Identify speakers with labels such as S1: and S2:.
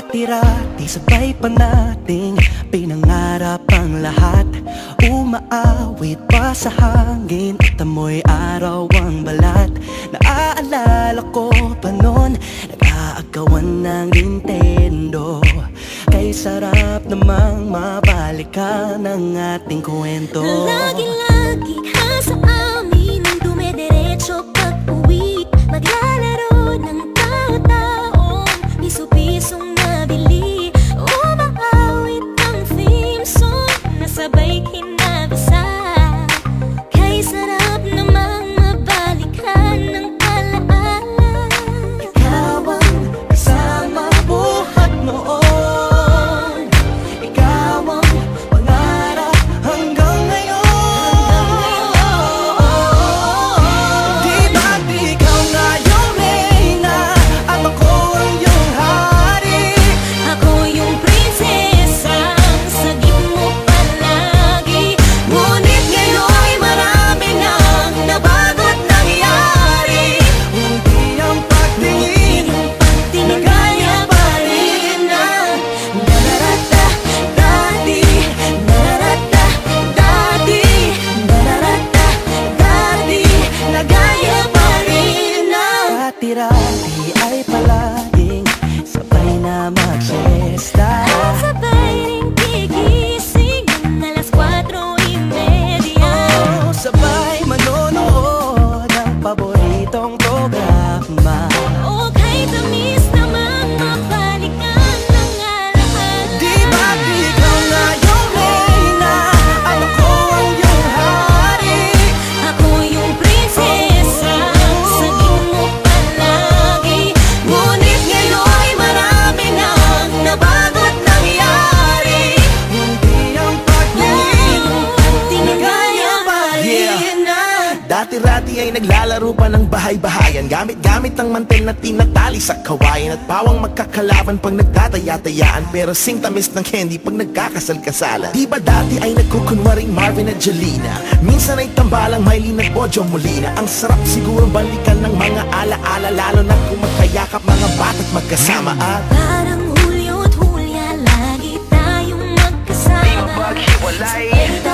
S1: Dati-rati sabay pa nating pinangarap ang lahat. Umaawit pa sa hangin at amoy araw ang balat. Naaalala ko pa noon, nag-aagawan ng Nintendo. Kay sarap namang mabalikan ang ating kwento.
S2: Lagi-lagi ka sa amin ang dumidiretso pag-uwi. Maglalaro ng tao-taong piso-pisong nabili. Umaawit ang theme song na sabay kinabasa. Kay sarap namang mabalikan ng alaala.
S1: Ikaw ang kasama buhat noon. Ikaw ang pangarap hanggang ngayon. Di ba't ikaw nga yung reyna at ako ang iyong hari?
S2: Ako yung prinsesa, sagip mo palagi. Ngunit ngayon'y marami nang nabago't nangyari.
S1: Hindi ang pagtingin na gaya pa rin ang nararata dati, nararata dati, nararata dati, na gaya pa rin ang dati-rati ay palaging sabay na mag-siesta.
S2: at sabay ring gigising ng alas 4:30.
S1: Oh, sabay manonood ng paboritong programa.
S2: O kay tamis namang mabalikan ng alaala.
S1: Di ba't ikaw nga yung reyna at ako ang iyong hari?
S2: Ako yung prinsesa, sagip mo palagi. Ngunit ngayon'y marami nang nabago't nangyari.
S1: Hindi ang pagtingin
S2: Di na gaya pa rin ang
S3: Dati-rati ay naglalaro pa ng bahay-bahayan, gamit-gamit ang mantel na tinatali sa kawayan. At pawang magkakalaban pag nagtataya-tayaan, pero sing tamis ng candy pag nagkakasal-kasalan. Di ba dati ay nagkukunwaring Marvin at Jelena? Minsan ay tambalang Mylene at Bojo Molina. Ang sarap siguro balikan ng mga ala-ala, lalo na kung magkayakap mga bata't magkasama. At
S2: parang Hulyo at Hulya, lagi tayong magkasama.
S3: maghiwalay.